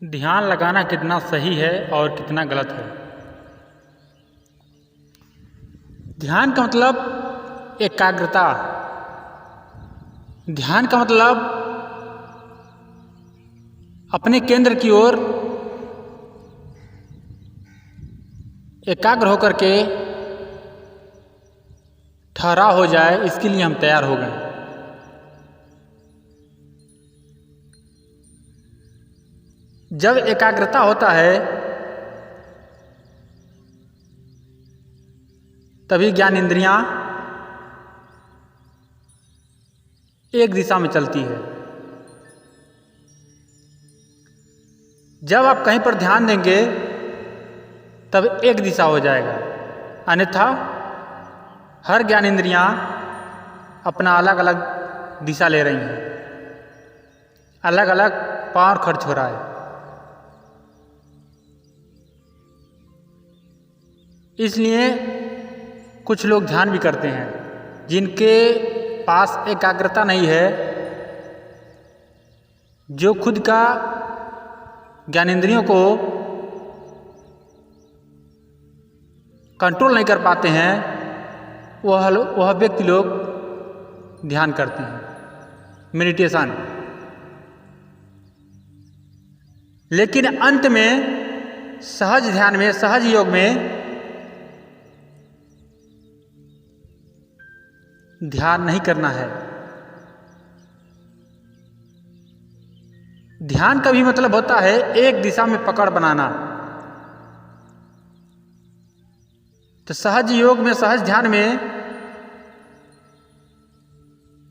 ध्यान लगाना कितना सही है और कितना गलत है। ध्यान का मतलब एकाग्रता। ध्यान का मतलब अपने केंद्र की ओर एकाग्र होकर के ठहराव हो जाए, इसके लिए हम तैयार हो गए। जब एकाग्रता होता है तभी ज्ञान इंद्रियां एक दिशा में चलती है। जब आप कहीं पर ध्यान देंगे तब एक दिशा हो जाएगा, अन्यथा हर ज्ञान इंद्रियां अपना अलग अलग दिशा ले रही हैं, अलग अलग पावर खर्च हो रहा है। इसलिए कुछ लोग ध्यान भी करते हैं जिनके पास एकाग्रता नहीं है, जो खुद का ज्ञानेंद्रियों को कंट्रोल नहीं कर पाते हैं, वह व्यक्ति लोग ध्यान करते हैं, मेडिटेशन। लेकिन अंत में सहज ध्यान में, सहज योग में ध्यान नहीं करना है। ध्यान का भी मतलब होता है एक दिशा में पकड़ बनाना। तो सहज योग में, सहज ध्यान में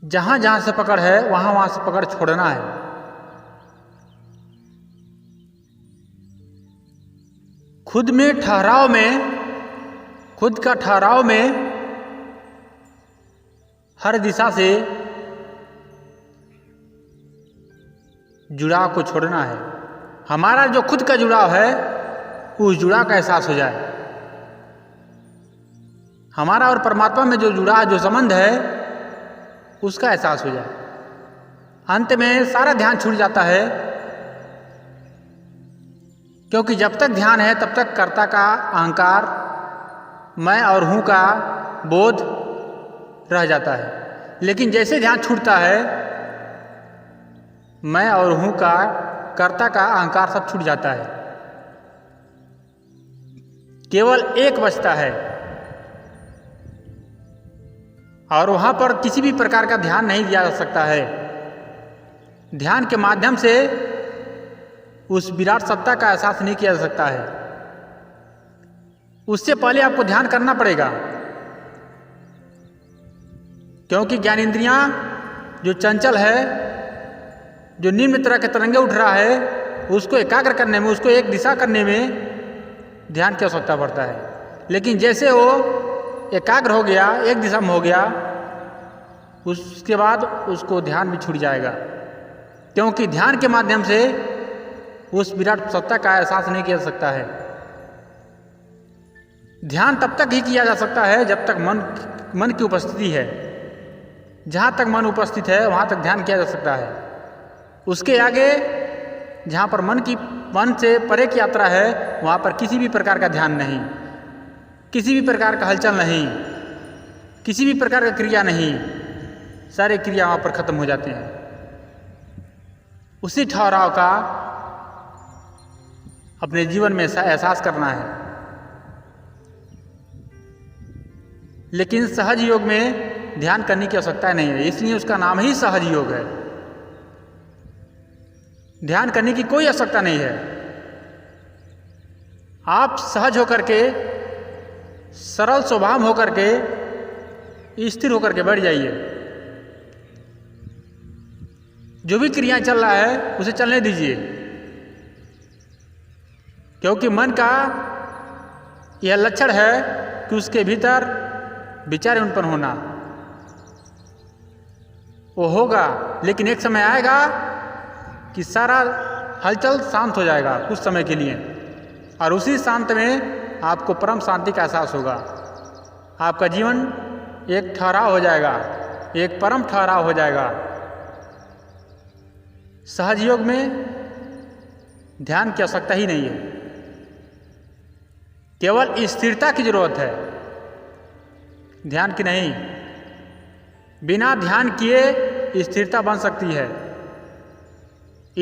जहां जहां से पकड़ है वहां वहां से पकड़ छोड़ना है। खुद में ठहराव में, खुद का ठहराव में हर दिशा से जुड़ाव को छोड़ना है। हमारा जो खुद का जुड़ाव है उस जुड़ाव का एहसास हो जाए। हमारा और परमात्मा में जो जुड़ाव, जो संबंध है, उसका एहसास हो जाए। अंत में सारा ध्यान छूट जाता है, क्योंकि जब तक ध्यान है तब तक कर्ता का अहंकार, मैं और हूँ का बोध रह जाता है। लेकिन जैसे ध्यान छूटता है, मैं और हूँ का, कर्ता का अहंकार सब छूट जाता है। केवल एक बचता है और वहाँ पर किसी भी प्रकार का ध्यान नहीं दिया जा सकता है। ध्यान के माध्यम से उस विराट सत्ता का एहसास नहीं किया जा सकता है। उससे पहले आपको ध्यान करना पड़ेगा, क्योंकि ज्ञानेंद्रियां जो चंचल है, जो निम्न तरह के तरंगे उठ रहा है, उसको एकाग्र करने में, उसको एक दिशा करने में ध्यान की आवश्यकता पड़ता है। लेकिन जैसे वो एकाग्र हो गया, एक दिशा में हो गया, उसके बाद उसको ध्यान भी छूट जाएगा, क्योंकि ध्यान के माध्यम से उस विराट सत्ता का एहसास नहीं किया जा सकता है। ध्यान तब तक ही किया जा सकता है जब तक मन की उपस्थिति है। जहाँ तक मन उपस्थित है वहाँ तक ध्यान किया जा सकता है। उसके आगे जहाँ पर मन से परे की यात्रा है, वहाँ पर किसी भी प्रकार का ध्यान नहीं, किसी भी प्रकार का हलचल नहीं, किसी भी प्रकार का क्रिया नहीं, सारे क्रिया वहाँ पर खत्म हो जाते हैं। उसी ठहराव का अपने जीवन में एहसास करना है। लेकिन सहज योग में ध्यान करने की आवश्यकता नहीं है, इसलिए उसका नाम ही सहज योग है। ध्यान करने की कोई आवश्यकता नहीं है। आप सहज होकर के, सरल स्वभाव होकर के, स्थिर होकर के बैठ जाइए। जो भी क्रियाएं चल रहा है उसे चलने दीजिए, क्योंकि मन का यह लक्षण है कि उसके भीतर विचार उत्पन्न होना। वो होगा, लेकिन एक समय आएगा कि सारा हलचल शांत हो जाएगा कुछ समय के लिए, और उसी शांत में आपको परम शांति का एहसास होगा। आपका जीवन एक ठहराव हो जाएगा, एक परम ठहराव हो जाएगा। सहज योग में ध्यान की आवश्यकता ही नहीं है, केवल स्थिरता की जरूरत है, ध्यान की नहीं। बिना ध्यान किए स्थिरता बन सकती है।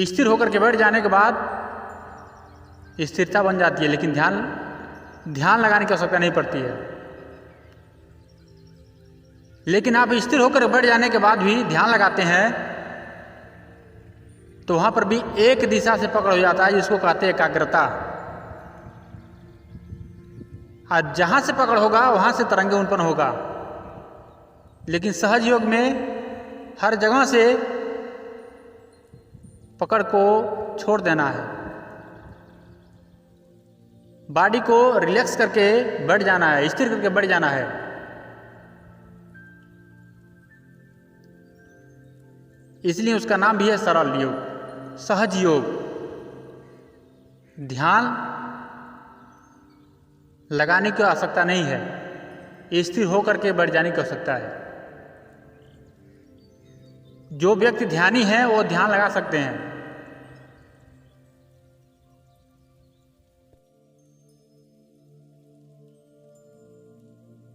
स्थिर होकर के बैठ जाने के बाद स्थिरता बन जाती है, लेकिन ध्यान लगाने की आवश्यकता नहीं पड़ती है। लेकिन आप स्थिर होकर बैठ जाने के बाद भी ध्यान लगाते हैं तो वहां पर भी एक दिशा से पकड़ हो जाता है, जिसको कहते हैं एकाग्रता। और जहां से पकड़ होगा वहां से तरंगे उत्पन्न होगा। लेकिन सहज योग में हर जगह से पकड़ को छोड़ देना है, बॉडी को रिलैक्स करके बैठ जाना है, स्थिर करके बैठ जाना है। इसलिए उसका नाम भी है सरल योग, सहज योग। ध्यान लगाने की आवश्यकता नहीं है, स्थिर होकर के बैठ जाने की आवश्यकता है। जो व्यक्ति ध्यानी है वो ध्यान लगा सकते हैं।